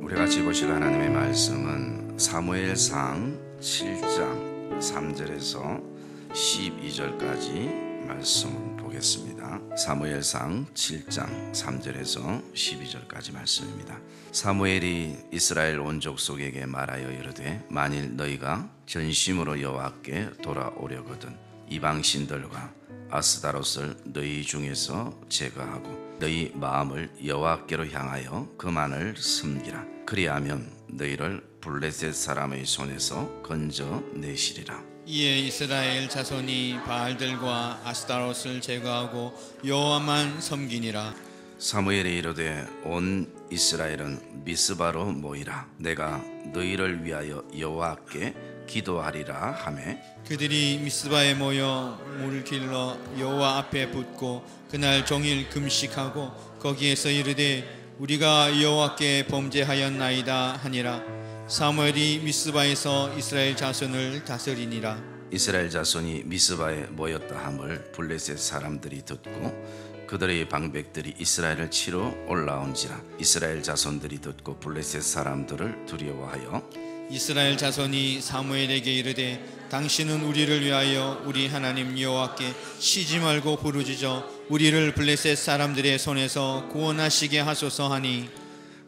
우리 같이 보실 하나님의 말씀은 사무엘상 7장 3절에서 12절까지 말씀 보겠습니다. 사무엘상 7장 3절에서 12절까지 말씀입니다. 사무엘이 이스라엘 온 족속에게 말하여 이르되 만일 너희가 전심으로 여호와께 돌아오려거든 이방 신들과 아스다롯을 너희 중에서 제거하고 너희 마음을 여호와께로 향하여 그만을 섬기라. 그리하면 너희를 블레셋 사람의 손에서 건져내시리라. 이에 이스라엘 자손이 바알들과 아스타롯을 제거하고 여호와만 섬기니라. 사무엘이 이르되 온 이스라엘은 미스바로 모이라. 내가 너희를 위하여 여호와께 기도하리라 하매 그들이 미스바에 모여 물을 길러 여호와 앞에 붓고 그날 종일 금식하고 거기에서 이르되 우리가 여호와께 범죄하였나이다 하니라. 사무엘이 미스바에서 이스라엘 자손을 다스리니라. 이스라엘 자손이 미스바에 모였다 함을 블레셋 사람들이 듣고 그들의 방백들이 이스라엘을 치러 올라온지라. 이스라엘 자손들이 듣고 블레셋 사람들을 두려워하여 이스라엘 자손이 사무엘에게 이르되 당신은 우리를 위하여 우리 하나님 여호와께 쉬지 말고 부르짖어 우리를 블레셋 사람들의 손에서 구원하시게 하소서 하니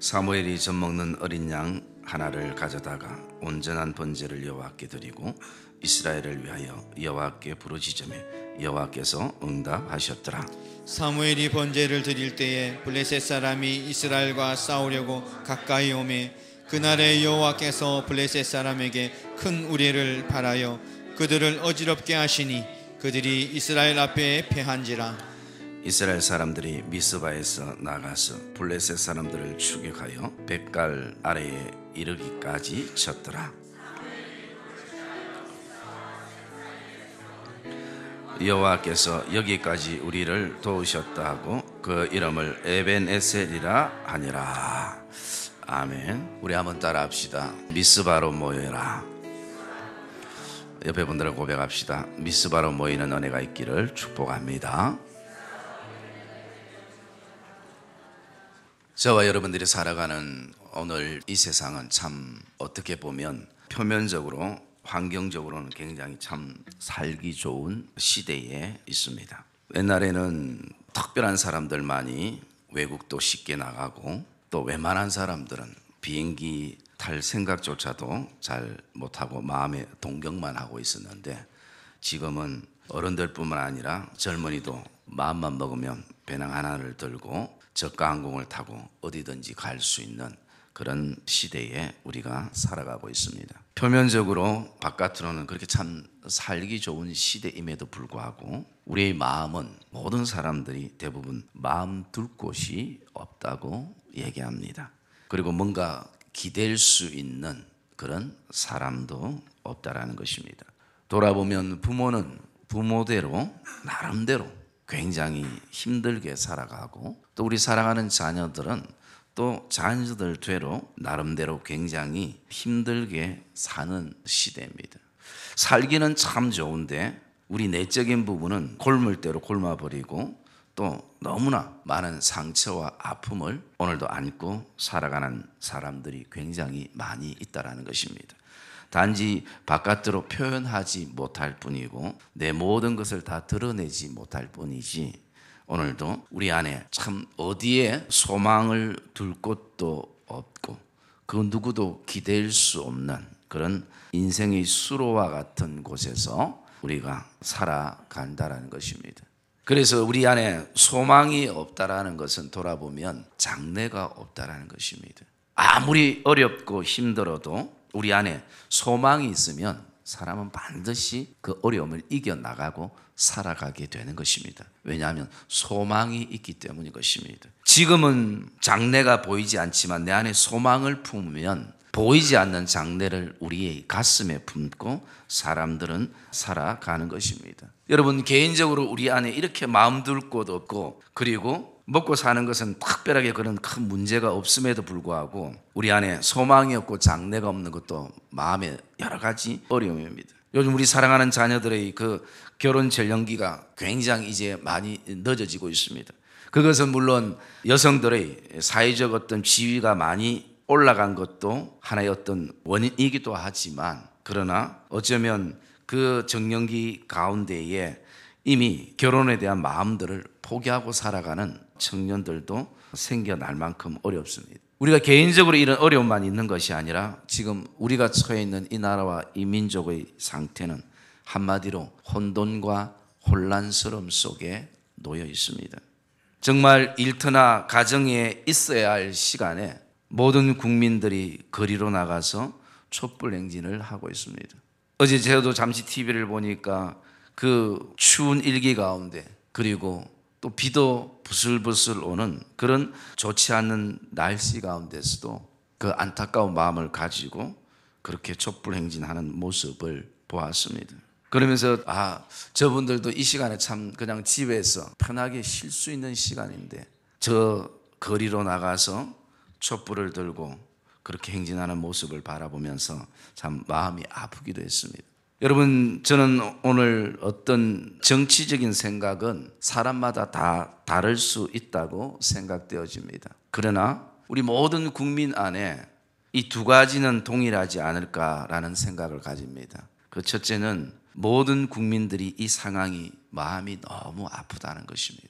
사무엘이 젖먹는 어린 양 하나를 가져다가 온전한 번제를 여호와께 드리고 이스라엘을 위하여 여호와께 부르짖으매 여호와께서 응답하셨더라. 사무엘이 번제를 드릴 때에 블레셋 사람이 이스라엘과 싸우려고 가까이 오매 그날에 여호와께서 블레셋 사람에게 큰 우레를 발하여 그들을 어지럽게 하시니 그들이 이스라엘 앞에 패한지라. 이스라엘 사람들이 미스바에서 나가서 블레셋 사람들을 추격하여 벳갈 아래에 이르기까지 쳤더라. 여호와께서 여기까지 우리를 도우셨다 하고 그 이름을 에벤에셀이라 하니라. 아멘. 우리 한번 따라합시다. 미스바로 모여라. 옆에 분들을 고백합시다. 미스바로 모이는 은혜가 있기를 축복합니다. 저와 여러분들이 살아가는 오늘 이 세상은 참 어떻게 보면 표면적으로 환경적으로는 굉장히 참 살기 좋은 시대에 있습니다. 옛날에는 특별한 사람들만이 외국도 쉽게 나가고 또 웬만한 사람들은 비행기 탈 생각조차도 잘 못하고 마음에 동경만 하고 있었는데 지금은 어른들뿐만 아니라 젊은이도 마음만 먹으면 배낭 하나를 들고 저가 항공을 타고 어디든지 갈 수 있는 그런 시대에 우리가 살아가고 있습니다. 표면적으로 바깥으로는 그렇게 참 살기 좋은 시대임에도 불구하고 우리의 마음은 모든 사람들이 대부분 마음 둘 곳이 없다고 얘기합니다. 그리고 뭔가 기댈 수 있는 그런 사람도 없다라는 것입니다. 돌아보면 부모는 부모대로 나름대로 굉장히 힘들게 살아가고 또 우리 살아가는 자녀들은 또 자녀들대로 나름대로 굉장히 힘들게 사는 시대입니다. 살기는 참 좋은데 우리 내적인 부분은 곪을 대로 곪아버리고 또 너무나 많은 상처와 아픔을 오늘도 안고 살아가는 사람들이 굉장히 많이 있다는 것입니다. 단지 바깥으로 표현하지 못할 뿐이고 내 모든 것을 다 드러내지 못할 뿐이지 오늘도 우리 안에 참 어디에 소망을 둘 곳도 없고 그 누구도 기댈 수 없는 그런 인생의 수로와 같은 곳에서 우리가 살아간다라는 것입니다. 그래서 우리 안에 소망이 없다라는 것은 돌아보면 장래가 없다라는 것입니다. 아무리 어렵고 힘들어도 우리 안에 소망이 있으면 사람은 반드시 그 어려움을 이겨나가고 살아가게 되는 것입니다. 왜냐하면 소망이 있기 때문인 것입니다. 지금은 장래가 보이지 않지만 내 안에 소망을 품으면 보이지 않는 장래를 우리의 가슴에 품고 사람들은 살아가는 것입니다. 여러분 개인적으로 우리 안에 이렇게 마음 둘 곳 없고 그리고 먹고 사는 것은 특별하게 그런 큰 문제가 없음에도 불구하고 우리 안에 소망이 없고 장래가 없는 것도 마음에 여러 가지 어려움입니다. 요즘 우리 사랑하는 자녀들의 그 결혼 연기가 굉장히 이제 많이 늦어지고 있습니다. 그것은 물론 여성들의 사회적 어떤 지위가 많이 올라간 것도 하나의 어떤 원인이기도 하지만, 그러나 어쩌면 그 정년기 가운데에 이미 결혼에 대한 마음들을 포기하고 살아가는 청년들도 생겨날 만큼 어렵습니다. 우리가 개인적으로 이런 어려움만 있는 것이 아니라 지금 우리가 처해 있는 이 나라와 이 민족의 상태는 한마디로 혼돈과 혼란스러움 속에 놓여 있습니다. 정말 일터나 가정에 있어야 할 시간에 모든 국민들이 거리로 나가서 촛불 행진을 하고 있습니다. 어제 저도 잠시 TV를 보니까 그 추운 일기 가운데, 그리고 또 비도 부슬부슬 오는 그런 좋지 않은 날씨 가운데서도 그 안타까운 마음을 가지고 그렇게 촛불 행진하는 모습을 보았습니다. 그러면서 저분들도 이 시간에 참 그냥 집에서 편하게 쉴 수 있는 시간인데 저 거리로 나가서 촛불을 들고 그렇게 행진하는 모습을 바라보면서 참 마음이 아프기도 했습니다. 여러분, 저는 오늘 어떤 정치적인 생각은 사람마다 다 다를 수 있다고 생각되어집니다. 그러나 우리 모든 국민 안에 이 두 가지는 동일하지 않을까라는 생각을 가집니다. 그 첫째는 모든 국민들이 이 상황이 마음이 너무 아프다는 것입니다.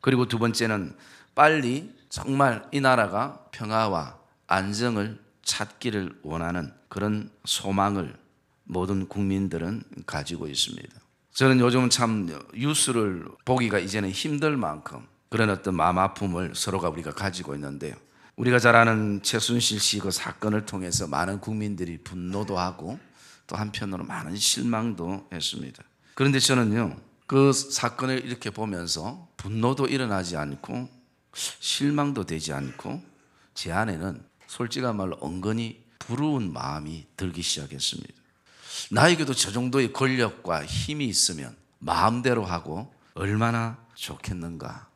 그리고 두 번째는 빨리 정말 이 나라가 평화와 안정을 찾기를 원하는 그런 소망을 모든 국민들은 가지고 있습니다. 저는 요즘 참 뉴스를 보기가 이제는 힘들 만큼 그런 어떤 마음 아픔을 서로가 우리가 가지고 있는데요. 우리가 잘 아는 최순실 씨 그 사건을 통해서 많은 국민들이 분노도 하고 또 한편으로 많은 실망도 했습니다. 그런데 저는요, 그 사건을 이렇게 보면서 분노도 일어나지 않고 실망도 되지 않고 제 안에는 솔직한 말로 은근히 부러운 마음이 들기 시작했습니다. 나에게도 저 정도의 권력과 힘이 있으면 마음대로 하고 얼마나 좋겠는가.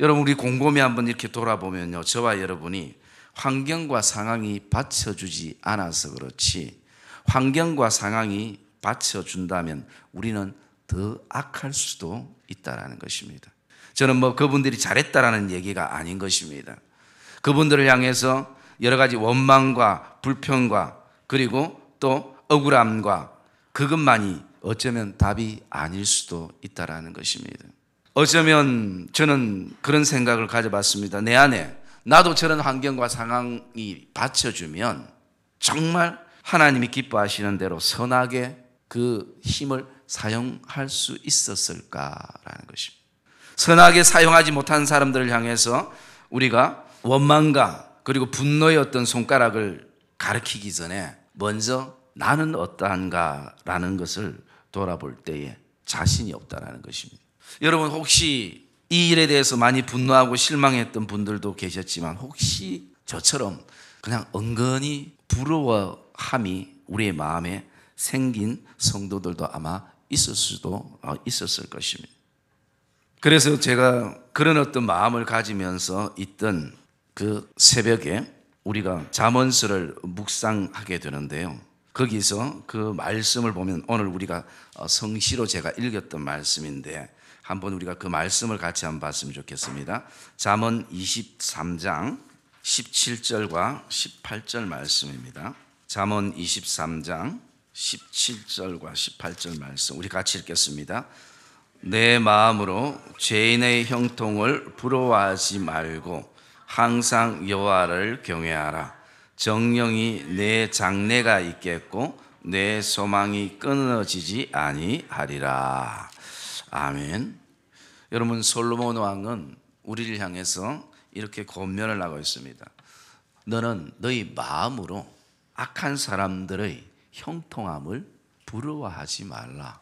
여러분, 우리 곰곰이 한번 이렇게 돌아보면요, 저와 여러분이 환경과 상황이 받쳐주지 않아서 그렇지, 환경과 상황이 받쳐준다면 우리는 더 악할 수도 있다는 것입니다. 저는 그분들이 잘했다라는 얘기가 아닌 것입니다. 그분들을 향해서 여러 가지 원망과 불평과 그리고 또 억울함과 그것만이 어쩌면 답이 아닐 수도 있다는 것입니다. 어쩌면 저는 그런 생각을 가져봤습니다. 내 안에 나도 저런 환경과 상황이 받쳐주면 정말 하나님이 기뻐하시는 대로 선하게 그 힘을 사용할 수 있었을까라는 것입니다. 선하게 사용하지 못한 사람들을 향해서 우리가 원망과 그리고 분노의 어떤 손가락을 가리키기 전에 먼저 나는 어떠한가라는 것을 돌아볼 때에 자신이 없다는 것입니다. 여러분, 혹시 이 일에 대해서 많이 분노하고 실망했던 분들도 계셨지만 혹시 저처럼 그냥 은근히 부러워함이 우리의 마음에 생긴 성도들도 아마 있었을 것입니다. 그래서 제가 그런 어떤 마음을 가지면서 있던 그 새벽에 우리가 잠언서를 묵상하게 되는데요. 거기서 그 말씀을 보면 오늘 우리가 성시로 제가 읽었던 말씀인데 한번 우리가 그 말씀을 같이 한번 봤으면 좋겠습니다. 잠언 23장 17절과 18절 말씀입니다. 잠언 23장 17절과 18절 말씀 우리 같이 읽겠습니다. 내 마음으로 죄인의 형통을 부러워하지 말고 항상 여호와를 경외하라. 정령이 내 장래가 있겠고 내 소망이 끊어지지 아니하리라. 아멘. 여러분, 솔로몬 왕은 우리를 향해서 이렇게 권면을 하고 있습니다. 너는 너희 마음으로 악한 사람들의 형통함을 부러워하지 말라.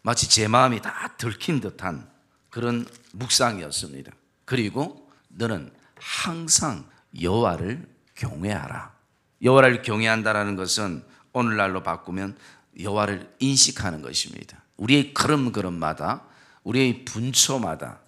마치 제 마음이 다 들킨 듯한 그런 묵상이었습니다. 그리고 너는 항상 여호와를 경외하라. 여호와를 경외한다라는 것은 오늘날로 바꾸면 여호와를 인식하는 것입니다. 우리의 걸음걸음마다, 우리의 분초마다,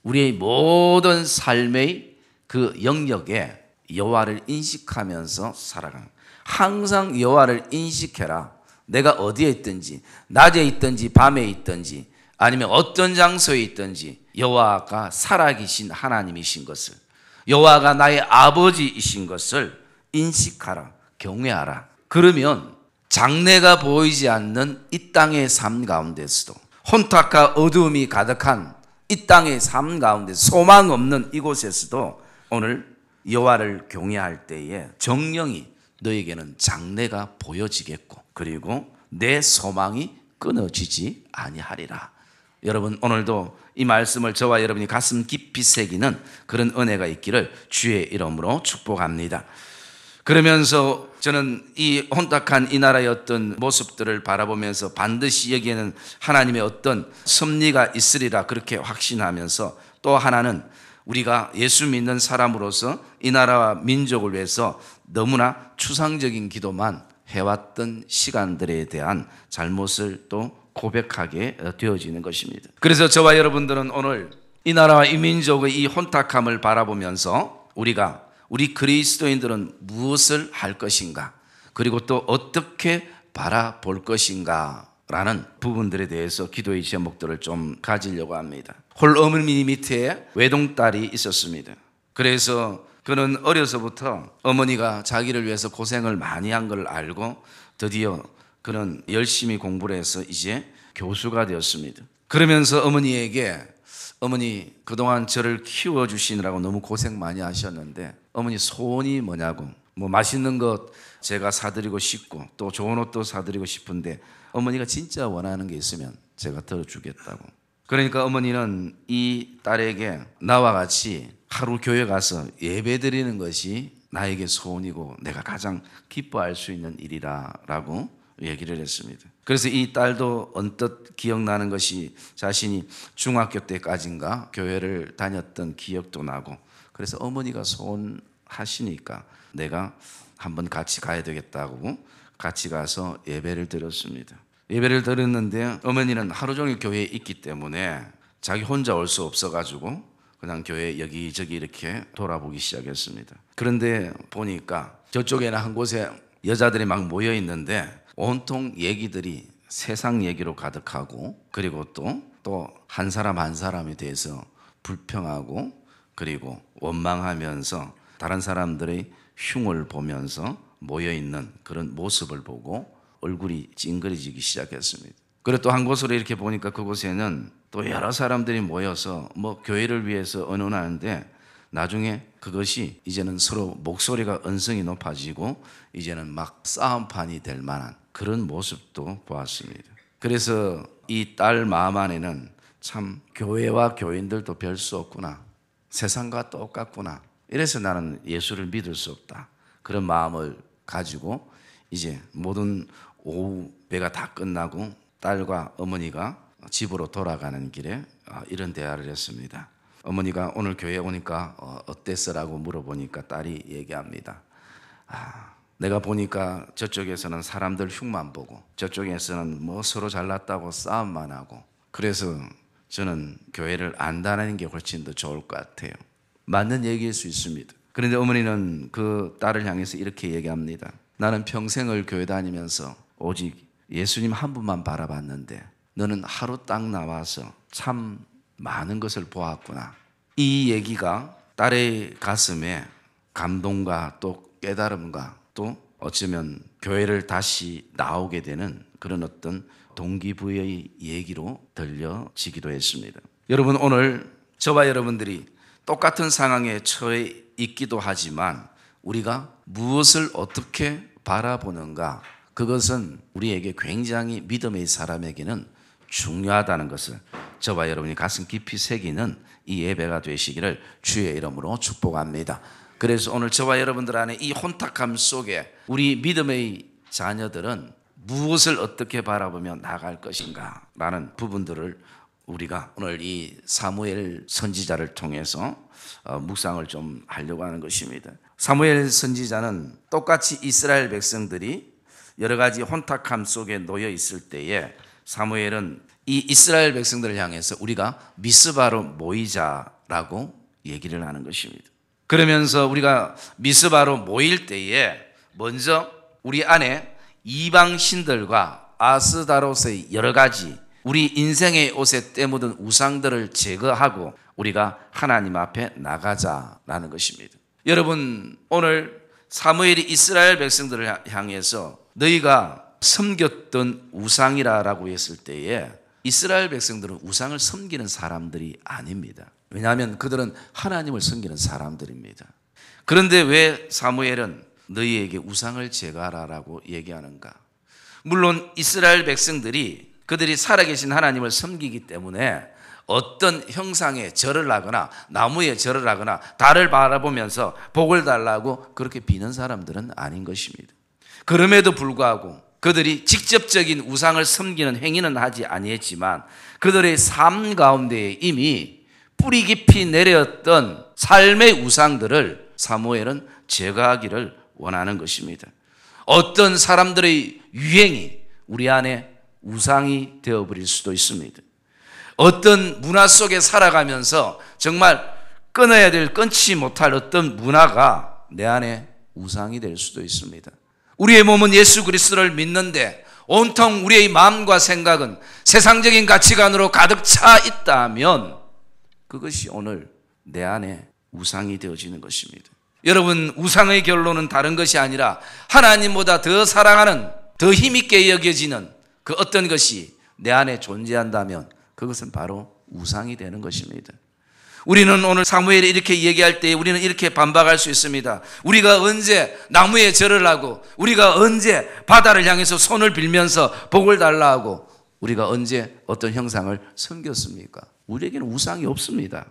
우리의 모든 삶의 그 영역에 여호와를 인식하면서 살아가는, 항상 여호와를 인식해라. 내가 어디에 있든지, 낮에 있든지 밤에 있든지 아니면 어떤 장소에 있든지 여호와가 살아계신 하나님이신 것을, 여호와가 나의 아버지이신 것을 인식하라, 경외하라. 그러면 장래가 보이지 않는 이 땅의 삶 가운데서도, 혼탁과 어두움이 가득한 이 땅의 삶 가운데 소망 없는 이곳에서도 오늘 여호와를 경외할 때에 정령이 너에게는 장래가 보여지겠고, 그리고 내 소망이 끊어지지 아니하리라. 여러분, 오늘도 이 말씀을 저와 여러분이 가슴 깊이 새기는 그런 은혜가 있기를 주의 이름으로 축복합니다. 그러면서 저는 이 혼탁한 이 나라의 어떤 모습들을 바라보면서 반드시 여기에는 하나님의 어떤 섭리가 있으리라 그렇게 확신하면서, 또 하나는 우리가 예수 믿는 사람으로서 이 나라와 민족을 위해서 너무나 추상적인 기도만 해왔던 시간들에 대한 잘못을 또 고백하게 되어지는 것입니다. 그래서 저와 여러분들은 오늘 이 나라와 이 민족의 이 혼탁함을 바라보면서 우리 그리스도인들은 무엇을 할 것인가, 그리고 또 어떻게 바라볼 것인가 라는 부분들에 대해서 기도의 제목들을 좀 가지려고 합니다. 홀 어머니 밑에 외동딸이 있었습니다. 그래서 그는 어려서부터 어머니가 자기를 위해서 고생을 많이 한 걸 알고 드디어 그는 열심히 공부를 해서 이제 교수가 되었습니다. 그러면서 어머니에게, 어머니 그동안 저를 키워주시느라고 너무 고생 많이 하셨는데 어머니 소원이 뭐냐고, 뭐 맛있는 것 제가 사드리고 싶고 또 좋은 옷도 사드리고 싶은데 어머니가 진짜 원하는 게 있으면 제가 들어주겠다고. 그러니까 어머니는 이 딸에게 나와 같이 하루 교회 가서 예배 드리는 것이 나에게 소원이고 내가 가장 기뻐할 수 있는 일이라 라고 얘기를 했습니다. 그래서 이 딸도 언뜻 기억나는 것이 자신이 중학교 때까지인가 교회를 다녔던 기억도 나고, 그래서 어머니가 소원하시니까 내가 한번 같이 가야 되겠다고 같이 가서 예배를 드렸습니다. 예배를 드렸는데 어머니는 하루 종일 교회에 있기 때문에 자기 혼자 올 수 없어가지고 그냥 교회 여기저기 이렇게 돌아보기 시작했습니다. 그런데 보니까 저쪽에는 한 곳에 여자들이 막 모여 있는데 온통 얘기들이 세상 얘기로 가득하고, 그리고 또 한 사람 한 사람에 대해서 불평하고 그리고 원망하면서 다른 사람들의 흉을 보면서 모여있는 그런 모습을 보고 얼굴이 찡그려지기 시작했습니다. 그리고 또 한 곳으로 이렇게 보니까 그곳에는 또 여러 사람들이 모여서 뭐 교회를 위해서 의논하는데 나중에 그것이 이제는 서로 목소리가 언성이 높아지고 이제는 막 싸움판이 될 만한 그런 모습도 보았습니다. 그래서 이 딸 마음 안에는 참 교회와 교인들도 별 수 없구나, 세상과 똑같구나, 이래서 나는 예수를 믿을 수 없다, 그런 마음을 가지고 이제 모든 오후 배가 다 끝나고 딸과 어머니가 집으로 돌아가는 길에 이런 대화를 했습니다. 어머니가 오늘 교회에 오니까 어땠어라고 물어보니까 딸이 얘기합니다. 내가 보니까 저쪽에서는 사람들 흉만 보고 저쪽에서는 뭐 서로 잘났다고 싸움만 하고, 그래서 저는 교회를 안 다니는 게 훨씬 더 좋을 것 같아요. 맞는 얘기일 수 있습니다. 그런데 어머니는 그 딸을 향해서 이렇게 얘기합니다. 나는 평생을 교회 다니면서 오직 예수님 한 분만 바라봤는데 너는 하루 딱 나와서 참 많은 것을 보았구나. 이 얘기가 딸의 가슴에 감동과 또 깨달음과 또 어쩌면 교회를 다시 나오게 되는 그런 어떤 동기부여의 얘기로 들려지기도 했습니다. 여러분, 오늘 저와 여러분들이 똑같은 상황에 처해 있기도 하지만 우리가 무엇을 어떻게 바라보는가, 그것은 우리에게 굉장히 믿음의 사람에게는 중요하다는 것을 저와 여러분이 가슴 깊이 새기는 이 예배가 되시기를 주의 이름으로 축복합니다. 그래서 오늘 저와 여러분들 안에 이 혼탁함 속에 우리 믿음의 자녀들은 무엇을 어떻게 바라보며 나갈 것인가 라는 부분들을 우리가 오늘 이 사무엘 선지자를 통해서 묵상을 좀 하려고 하는 것입니다. 사무엘 선지자는 똑같이 이스라엘 백성들이 여러 가지 혼탁함 속에 놓여 있을 때에 사무엘은 이 이스라엘 백성들을 향해서 우리가 미스바로 모이자라고 얘기를 하는 것입니다. 그러면서 우리가 미스바로 모일 때에 먼저 우리 안에 이방 신들과 아스다롯의 여러 가지 우리 인생의 옷에 때묻은 우상들을 제거하고 우리가 하나님 앞에 나가자라는 것입니다. 여러분, 오늘 사무엘이 이스라엘 백성들을 향해서 너희가 섬겼던 우상이라고 했을 때에 이스라엘 백성들은 우상을 섬기는 사람들이 아닙니다. 왜냐하면 그들은 하나님을 섬기는 사람들입니다. 그런데 왜 사무엘은 너희에게 우상을 제거하라라고 얘기하는가? 물론 이스라엘 백성들이 그들이 살아계신 하나님을 섬기기 때문에 어떤 형상에 절을 하거나 나무에 절을 하거나 달을 바라보면서 복을 달라고 그렇게 비는 사람들은 아닌 것입니다. 그럼에도 불구하고 그들이 직접적인 우상을 섬기는 행위는 하지 아니했지만 그들의 삶 가운데에 이미 뿌리 깊이 내렸던 삶의 우상들을 사무엘은 제거하기를 원하는 것입니다. 어떤 사람들의 유행이 우리 안에 우상이 되어버릴 수도 있습니다. 어떤 문화 속에 살아가면서 정말 끊어야 될, 끊지 못할 어떤 문화가 내 안에 우상이 될 수도 있습니다. 우리의 몸은 예수 그리스도를 믿는데 온통 우리의 마음과 생각은 세상적인 가치관으로 가득 차 있다면 그것이 오늘 내 안에 우상이 되어지는 것입니다. 여러분, 우상의 결론은 다른 것이 아니라 하나님보다 더 사랑하는, 더 힘있게 여겨지는 그 어떤 것이 내 안에 존재한다면 그것은 바로 우상이 되는 것입니다. 우리는 오늘 사무엘이 이렇게 얘기할 때 우리는 이렇게 반박할 수 있습니다. 우리가 언제 나무에 절을 하고, 우리가 언제 바다를 향해서 손을 빌면서 복을 달라 하고, 우리가 언제 어떤 형상을 섬겼습니까? 우리에게는 우상이 없습니다.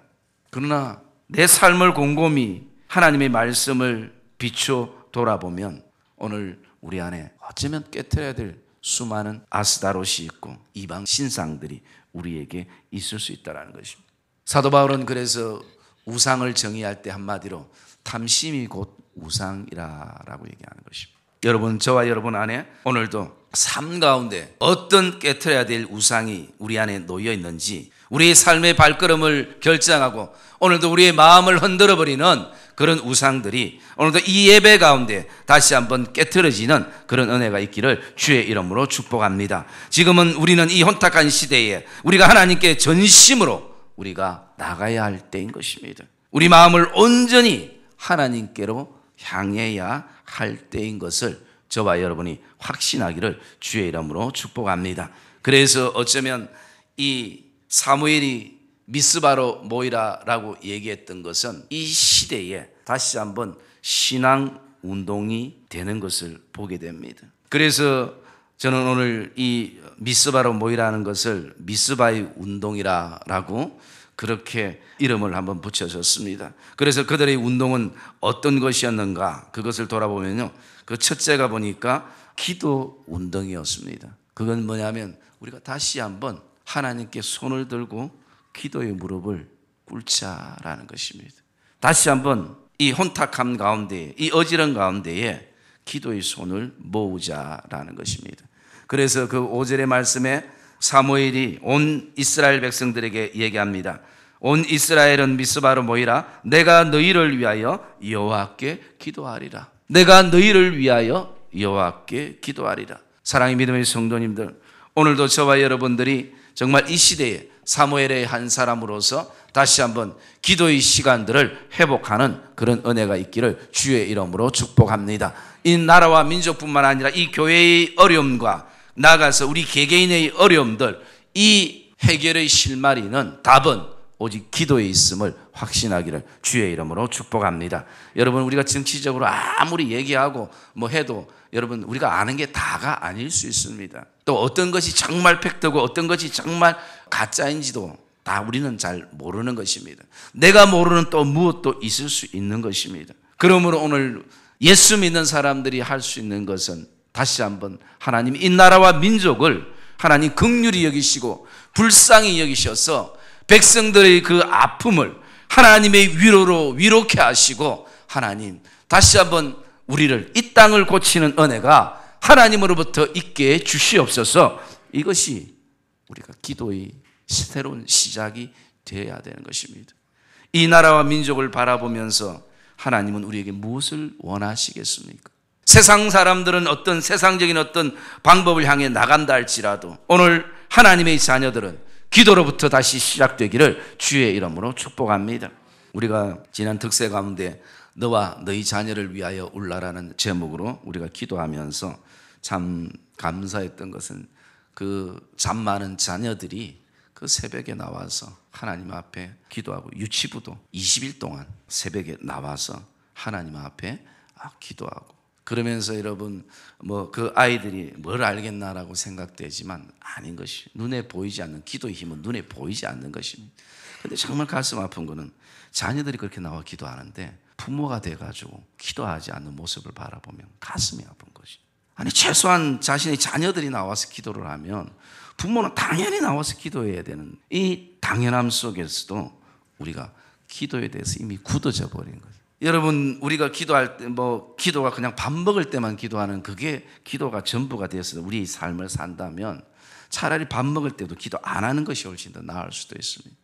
그러나 내 삶을 곰곰이 하나님의 말씀을 비춰 돌아보면 오늘 우리 안에 어쩌면 깨트려야 될 수많은 아스다롯이 있고 이방 신상들이 우리에게 있을 수 있다는 것입니다. 사도 바울은 그래서 우상을 정의할 때 한마디로 탐심이 곧 우상이라고 얘기하는 것입니다. 여러분, 저와 여러분 안에 오늘도 삶 가운데 어떤 깨트려야 될 우상이 우리 안에 놓여 있는지, 우리의 삶의 발걸음을 결정하고 오늘도 우리의 마음을 흔들어버리는 그런 우상들이 오늘도 이 예배 가운데 다시 한번 깨트려지는 그런 은혜가 있기를 주의 이름으로 축복합니다. 지금은 우리는 이 혼탁한 시대에 우리가 하나님께 전심으로 우리가 나가야 할 때인 것입니다. 우리 마음을 온전히 하나님께로 향해야 할 때인 것을 저와 여러분이 확신하기를 주의 이름으로 축복합니다. 그래서 어쩌면 이 사무엘이 미스바로 모이라라고 얘기했던 것은 이 시대에 다시 한번 신앙 운동이 되는 것을 보게 됩니다. 그래서 저는 오늘 이 미스바로 모이라는 것을 미스바의 운동이라고 그렇게 이름을 한번 붙여줬습니다. 그래서 그들의 운동은 어떤 것이었는가, 그것을 돌아보면요, 그 첫째가 보니까 기도 운동이었습니다. 그건 뭐냐면 우리가 다시 한번 하나님께 손을 들고 기도의 무릎을 꿇자라는 것입니다. 다시 한번 이 혼탁함 가운데, 이 어지러운 가운데에 기도의 손을 모으자라는 것입니다. 그래서 그 5절의 말씀에 사무엘이 온 이스라엘 백성들에게 얘기합니다. 온 이스라엘은 미스바로 모이라. 내가 너희를 위하여 여호와께 기도하리라. 내가 너희를 위하여 여호와께 기도하리라. 사랑의 믿음의 성도님들, 오늘도 저와 여러분들이 정말 이 시대에 사무엘의 한 사람으로서 다시 한번 기도의 시간들을 회복하는 그런 은혜가 있기를 주의 이름으로 축복합니다. 이 나라와 민족뿐만 아니라 이 교회의 어려움과 나아가서 우리 개개인의 어려움들, 이 해결의 실마리는, 답은 오직 기도에 있음을 확신하기를 주의 이름으로 축복합니다. 여러분, 우리가 정치적으로 아무리 얘기하고 뭐 해도 여러분, 우리가 아는 게 다가 아닐 수 있습니다. 또 어떤 것이 정말 팩트고 어떤 것이 정말 가짜인지도 다 우리는 잘 모르는 것입니다. 내가 모르는 또 무엇도 있을 수 있는 것입니다. 그러므로 오늘 예수 믿는 사람들이 할 수 있는 것은 다시 한번 하나님 이 나라와 민족을 하나님 긍휼히 여기시고 불쌍히 여기셔서 백성들의 그 아픔을 하나님의 위로로 위로케 하시고, 하나님 다시 한번 우리를, 이 땅을 고치는 은혜가 하나님으로부터 있게 주시옵소서. 이것이 우리가 기도의 새로운 시작이 되어야 되는 것입니다. 이 나라와 민족을 바라보면서 하나님은 우리에게 무엇을 원하시겠습니까? 세상 사람들은 어떤 세상적인 어떤 방법을 향해 나간다 할지라도 오늘 하나님의 자녀들은 기도로부터 다시 시작되기를 주의 이름으로 축복합니다. 우리가 지난 득세 가운데 너와 너희 자녀를 위하여 울라라는 제목으로 우리가 기도하면서 참 감사했던 것은 그 잠 많은 자녀들이 그 새벽에 나와서 하나님 앞에 기도하고, 유치부도 20일 동안 새벽에 나와서 하나님 앞에 기도하고, 그러면서 여러분 그 아이들이 뭘 알겠나라고 생각되지만 아닌 것이, 눈에 보이지 않는 기도의 힘은 눈에 보이지 않는 것입니다. 근데 정말 가슴 아픈 거는 자녀들이 그렇게 나와 기도하는데 부모가 돼가지고 기도하지 않는 모습을 바라보면 가슴이 아픈 것이. 아니 최소한 자신의 자녀들이 나와서 기도를 하면 부모는 당연히 나와서 기도해야 되는 이 당연함 속에서도 우리가 기도에 대해서 이미 굳어져 버린 거예요. 여러분, 우리가 기도할 때 기도가 그냥 밥 먹을 때만 기도하는 그게 기도가 전부가 되어서 우리의 삶을 산다면 차라리 밥 먹을 때도 기도 안 하는 것이 훨씬 더 나을 수도 있습니다.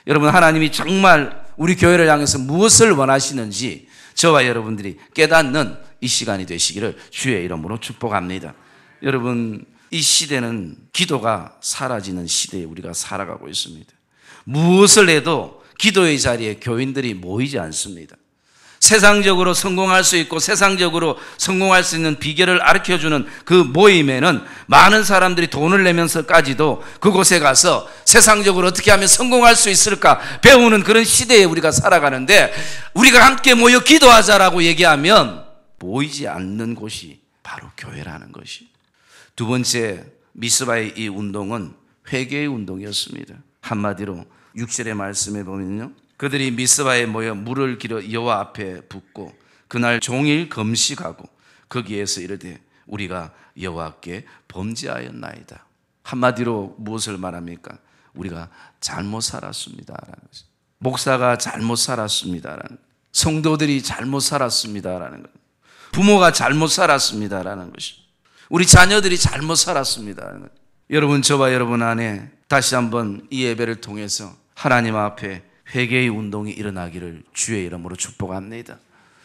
여러분, 하나님이 정말 우리 교회를 향해서 무엇을 원하시는지 저와 여러분들이 깨닫는 이 시간이 되시기를 주의 이름으로 축복합니다. 여러분, 이 시대는 기도가 사라지는 시대에 우리가 살아가고 있습니다. 무엇을 해도 기도의 자리에 교인들이 모이지 않습니다. 세상적으로 성공할 수 있고 세상적으로 성공할 수 있는 비결을 가르쳐주는 그 모임에는 많은 사람들이 돈을 내면서까지도 그곳에 가서 세상적으로 어떻게 하면 성공할 수 있을까 배우는 그런 시대에 우리가 살아가는데, 우리가 함께 모여 기도하자라고 얘기하면 모이지 않는 곳이 바로 교회라는 것이. 두 번째, 미스바의 이 운동은 회개의 운동이었습니다. 한마디로 6절의 말씀에 보면요, 그들이 미스바에 모여 물을 길어 여호와 앞에 붓고 그날 종일 금식하고 거기에서 이르되 우리가 여호와께 범죄하였나이다. 한마디로 무엇을 말합니까? 우리가 잘못 살았습니다라는 것입니다. 목사가 잘못 살았습니다라는, 성도들이 잘못 살았습니다라는 것, 부모가 잘못 살았습니다라는 것입니다. 우리 자녀들이 잘못 살았습니다라는 것. 여러분, 저와 여러분 안에 다시 한번 이 예배를 통해서 하나님 앞에 회개의 운동이 일어나기를 주의 이름으로 축복합니다.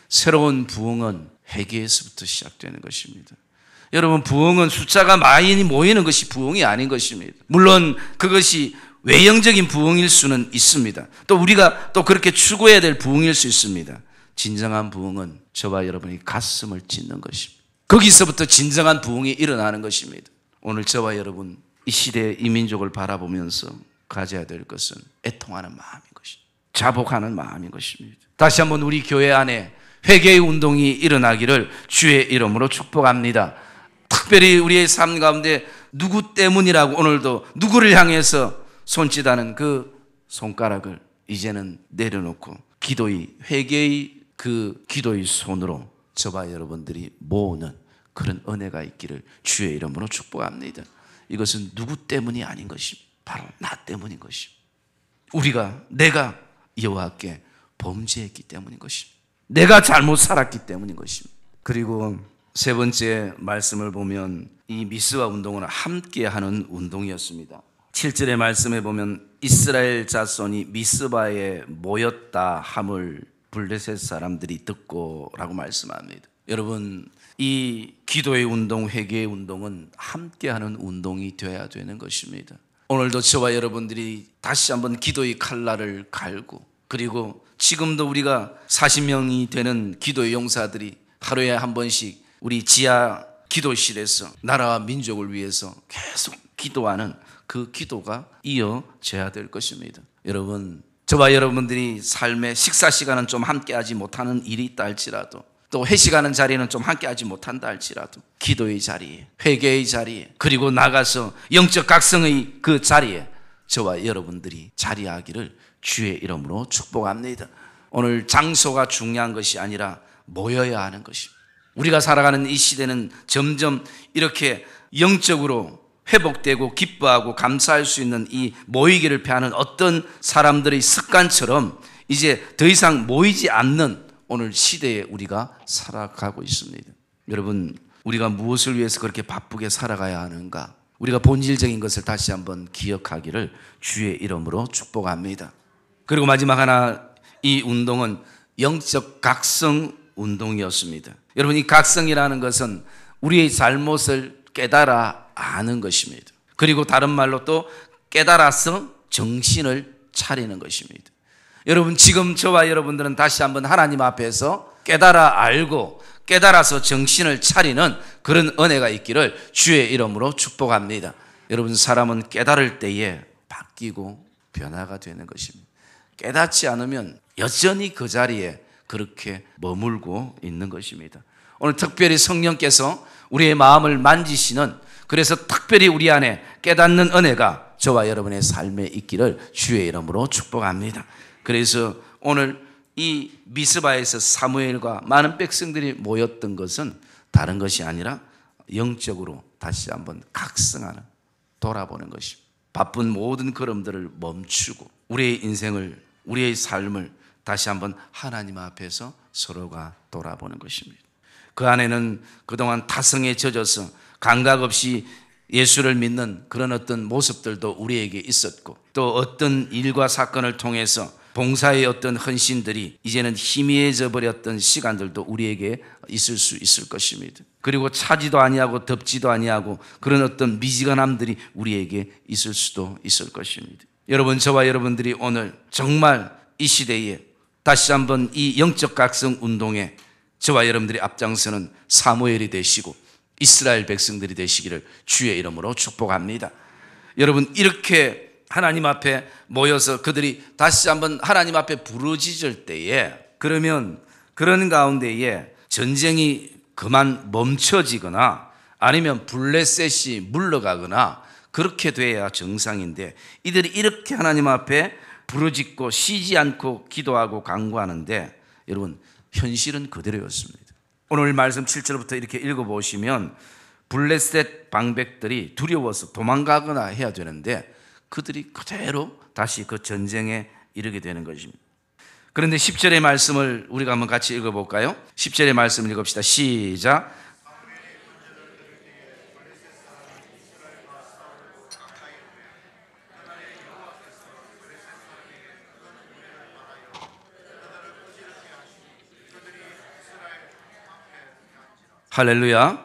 새로운 부흥은 회개에서부터 시작되는 것입니다. 여러분, 부흥은 숫자가 많이 모이는 것이 부흥이 아닌 것입니다. 물론 그것이 외형적인 부흥일 수는 있습니다. 또 우리가 또 그렇게 추구해야 될 부흥일 수 있습니다. 진정한 부흥은 저와 여러분이 가슴을 찢는 것입니다. 거기서부터 진정한 부흥이 일어나는 것입니다. 오늘 저와 여러분 이 시대의 이 민족을 바라보면서 가져야 될 것은 애통하는 마음인 것입니다. 자복하는 마음인 것입니다. 다시 한번 우리 교회 안에 회개의 운동이 일어나기를 주의 이름으로 축복합니다. 특별히 우리의 삶 가운데 누구 때문이라고 오늘도 누구를 향해서 손짓하는 그 손가락을 이제는 내려놓고 기도의, 회개의 그 기도의 손으로 저와 여러분들이 모으는 그런 은혜가 있기를 주의 이름으로 축복합니다. 이것은 누구 때문이 아닌 것입니다. 바로 나 때문인 것입니다. 내가 여호와께 범죄했기 때문인 것입니다. 내가 잘못 살았기 때문인 것입니다. 그리고 세 번째 말씀을 보면 이 미스바 운동은 함께하는 운동이었습니다. 7절의 말씀에 보면 이스라엘 자손이 미스바에 모였다 함을 블레셋 사람들이 듣고 라고 말씀합니다. 여러분, 이 기도의 운동, 회개의 운동은 함께하는 운동이 되어야 되는 것입니다. 오늘도 저와 여러분들이 다시 한번 기도의 칼날을 갈고, 그리고 지금도 우리가 40명이 되는 기도의 용사들이 하루에 한 번씩 우리 지하 기도실에서 나라와 민족을 위해서 계속 기도하는 그 기도가 이어져야 될 것입니다. 여러분, 저와 여러분들이 삶의 식사 시간은 좀 함께하지 못하는 일이 있다 할지라도, 또 회식하는 자리는 좀 함께하지 못한다 할지라도 기도의 자리에, 회개의 자리에, 그리고 나가서 영적 각성의 그 자리에 저와 여러분들이 자리하기를 주의 이름으로 축복합니다. 오늘 장소가 중요한 것이 아니라 모여야 하는 것입니다. 우리가 살아가는 이 시대는 점점 이렇게 영적으로 회복되고 기뻐하고 감사할 수 있는 이 모이기를 패하는 어떤 사람들의 습관처럼 이제 더 이상 모이지 않는 오늘 시대에 우리가 살아가고 있습니다. 여러분, 우리가 무엇을 위해서 그렇게 바쁘게 살아가야 하는가? 우리가 본질적인 것을 다시 한번 기억하기를 주의 이름으로 축복합니다. 그리고 마지막 하나, 이 운동은 영적 각성 운동이었습니다. 여러분, 이 각성이라는 것은 우리의 잘못을 깨달아 아는 것입니다. 그리고 다른 말로 또 깨달아서 정신을 차리는 것입니다. 여러분, 지금 저와 여러분들은 다시 한번 하나님 앞에서 깨달아 알고 깨달아서 정신을 차리는 그런 은혜가 있기를 주의 이름으로 축복합니다. 여러분, 사람은 깨달을 때에 바뀌고 변화가 되는 것입니다. 깨닫지 않으면 여전히 그 자리에 그렇게 머물고 있는 것입니다. 오늘 특별히 성령께서 우리의 마음을 만지시는, 그래서 특별히 우리 안에 깨닫는 은혜가 저와 여러분의 삶에 있기를 주의 이름으로 축복합니다. 그래서 오늘 이 미스바에서 사무엘과 많은 백성들이 모였던 것은 다른 것이 아니라 영적으로 다시 한번 각성하는, 돌아보는 것입니다. 바쁜 모든 걸음들을 멈추고 우리의 인생을, 우리의 삶을 다시 한번 하나님 앞에서 서로가 돌아보는 것입니다. 그 안에는 그동안 타성에 젖어서 감각 없이 예수를 믿는 그런 어떤 모습들도 우리에게 있었고, 또 어떤 일과 사건을 통해서 봉사의 어떤 헌신들이 이제는 희미해져 버렸던 시간들도 우리에게 있을 수 있을 것입니다. 그리고 차지도 아니하고 덥지도 아니하고 그런 어떤 미지근함들이 우리에게 있을 수도 있을 것입니다. 여러분, 저와 여러분들이 오늘 정말 이 시대에 다시 한번 이 영적 각성 운동에 저와 여러분들이 앞장서는 사무엘이 되시고 이스라엘 백성들이 되시기를 주의 이름으로 축복합니다. 여러분, 이렇게 하나님 앞에 모여서 그들이 다시 한번 하나님 앞에 부르짖을 때에, 그러면 그런 가운데에 전쟁이 그만 멈춰지거나 아니면 블레셋이 물러가거나 그렇게 돼야 정상인데, 이들이 이렇게 하나님 앞에 부르짖고 쉬지 않고 기도하고 간구하는데, 여러분, 현실은 그대로였습니다. 오늘 말씀 7절부터 이렇게 읽어보시면 블레셋 방백들이 두려워서 도망가거나 해야 되는데 그들이 그대로 다시 그 전쟁에 이르게 되는 것입니다. 그런데 10절의 말씀을 우리가 한번 같이 읽어볼까요? 10절의 말씀을 읽읍시다. 시작. 할렐루야.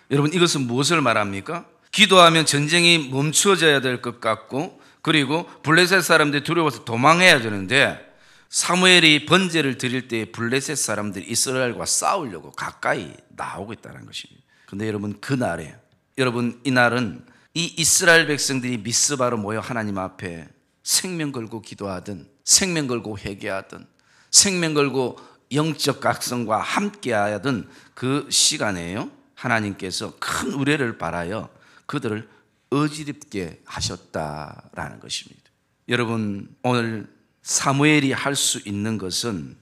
여러분, 이것은 무엇을 말합니까? 기도하면 전쟁이 멈춰져야 될 것 같고, 그리고 블레셋 사람들이 두려워서 도망해야 되는데, 사무엘이 번제를 드릴 때 블레셋 사람들이 이스라엘과 싸우려고 가까이 나오고 있다는 것입니다. 그런데 여러분, 그날에, 여러분, 이날은 이 이스라엘 백성들이 미스바로 모여 하나님 앞에 생명 걸고 기도하든, 생명 걸고 회개하든, 생명 걸고 영적 각성과 함께하던 그 시간에요, 하나님께서 큰 우레를 바라여 그들을 어지럽게 하셨다라는 것입니다. 여러분, 오늘 사무엘이 할 수 있는 것은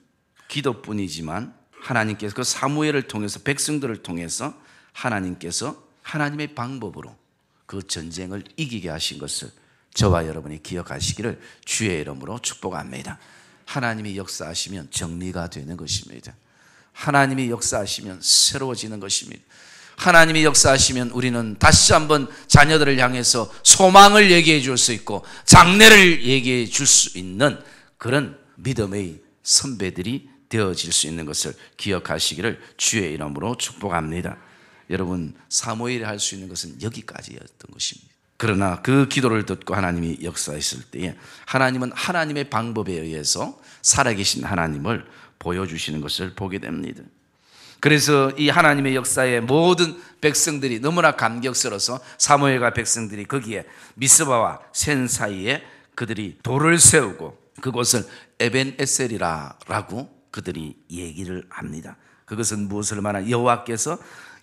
기도뿐이지만, 하나님께서 그 사무엘을 통해서, 백성들을 통해서 하나님께서 하나님의 방법으로 그 전쟁을 이기게 하신 것을 저와 여러분이 기억하시기를 주의 이름으로 축복합니다. 하나님이 역사하시면 정리가 되는 것입니다. 하나님이 역사하시면 새로워지는 것입니다. 하나님이 역사하시면 우리는 다시 한번 자녀들을 향해서 소망을 얘기해 줄 수 있고 장래를 얘기해 줄 수 있는 그런 믿음의 선배들이 되어질 수 있는 것을 기억하시기를 주의 이름으로 축복합니다. 여러분, 사무엘이 할 수 있는 것은 여기까지였던 것입니다. 그러나 그 기도를 듣고 하나님이 역사했을 때에 하나님은 하나님의 방법에 의해서 살아계신 하나님을 보여주시는 것을 보게 됩니다. 그래서 이 하나님의 역사에 모든 백성들이 너무나 감격스러워서 사무엘과 백성들이 거기에 미스바와 센 사이에 그들이 돌을 세우고 그곳을 에벤에셀이라고 그들이 얘기를 합니다. 그것은 무엇을 말하냐? 여호와께서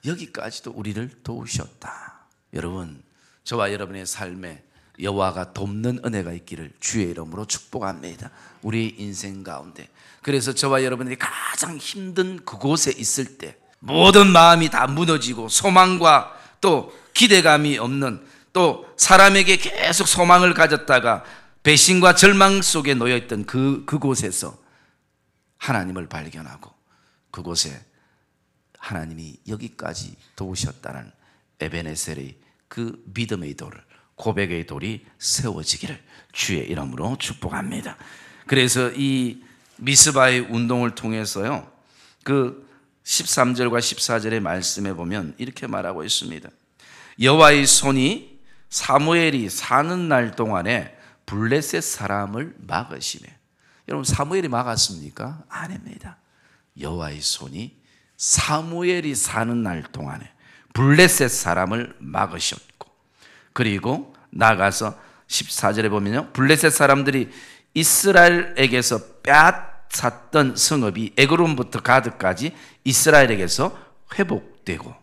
여기까지도 우리를 도우셨다. 여러분, 저와 여러분의 삶에 여호와가 돕는 은혜가 있기를 주의 이름으로 축복합니다. 우리 인생 가운데. 그래서 저와 여러분들이 가장 힘든 그곳에 있을 때, 모든 마음이 다 무너지고 소망과 또 기대감이 없는, 또 사람에게 계속 소망을 가졌다가 배신과 절망 속에 놓여있던 그곳에서 하나님을 발견하고 그곳에 하나님이 여기까지 도우셨다는 에베네셀의 그 믿음의 돌, 고백의 돌이 세워지기를 주의 이름으로 축복합니다. 그래서 이 미스바의 운동을 통해서요, 그 13절과 14절의 말씀에 보면 이렇게 말하고 있습니다. 여호와의 손이 사무엘이 사는 날 동안에 블레셋 사람을 막으시매. 여러분 사무엘이 막았습니까? 아닙니다. 여호와의 손이 사무엘이 사는 날 동안에 블레셋 사람을 막으셨고, 그리고 나가서 14절에 보면요, 블레셋 사람들이 이스라엘에게서 빼앗았던 성읍이 에그론부터 가드까지 이스라엘에게서 회복되고,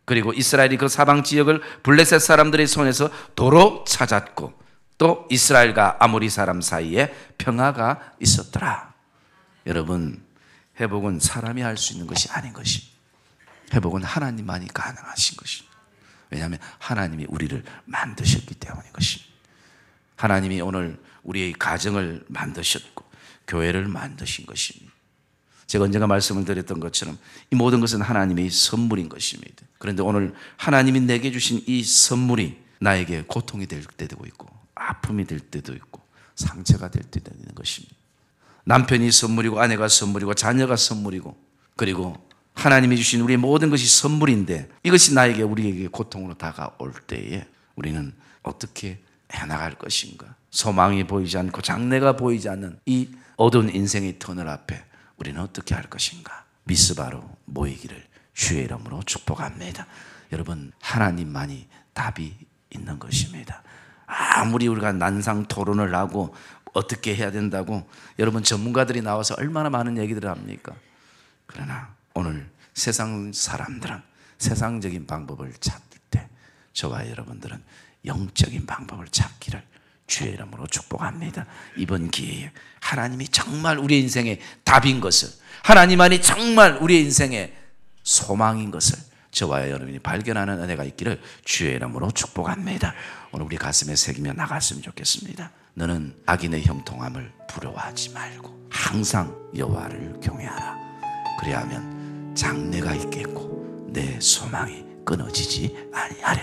그리고 이스라엘이 그 사방 지역을 블레셋 사람들의 손에서 도로 찾았고, 또 이스라엘과 아모리 사람 사이에 평화가 있었더라. 여러분, 회복은 사람이 할 수 있는 것이 아닌 것입니다. 회복은 하나님만이 가능하신 것입니다. 왜냐하면 하나님이 우리를 만드셨기 때문인 것입니다. 하나님이 오늘 우리의 가정을 만드셨고 교회를 만드신 것입니다. 제가 언젠가 말씀을 드렸던 것처럼 이 모든 것은 하나님의 선물인 것입니다. 그런데 오늘 하나님이 내게 주신 이 선물이 나에게 고통이 될 때도 있고 아픔이 될 때도 있고 상처가 될 때도 있는 것입니다. 남편이 선물이고 아내가 선물이고 자녀가 선물이고, 그리고 하나님이 주신 우리의 모든 것이 선물인데 이것이 우리에게 고통으로 다가올 때에 우리는 어떻게 해나갈 것인가? 소망이 보이지 않고 장래가 보이지 않는 이 어두운 인생의 터널 앞에 우리는 어떻게 할 것인가? 미스바로 모이기를 주의 이름으로 축복합니다. 여러분, 하나님만이 답이 있는 것입니다. 아무리 우리가 난상 토론을 하고 어떻게 해야 된다고 여러분 전문가들이 나와서 얼마나 많은 얘기들을 합니까? 그러나 오늘 세상 사람들은 세상적인 방법을 찾을 때 저와 여러분들은 영적인 방법을 찾기를 주의 이름으로 축복합니다. 이번 기회에 하나님이 정말 우리의 인생의 답인 것을, 하나님만이 정말 우리의 인생의 소망인 것을 저와 여러분이 발견하는 은혜가 있기를 주의 이름으로 축복합니다. 오늘 우리 가슴에 새기며 나갔으면 좋겠습니다. 너는 악인의 형통함을 부러워하지 말고 항상 여호와를 경외하라. 그리하면 장래가 있겠고 내 소망이 끊어지지 아니하리라.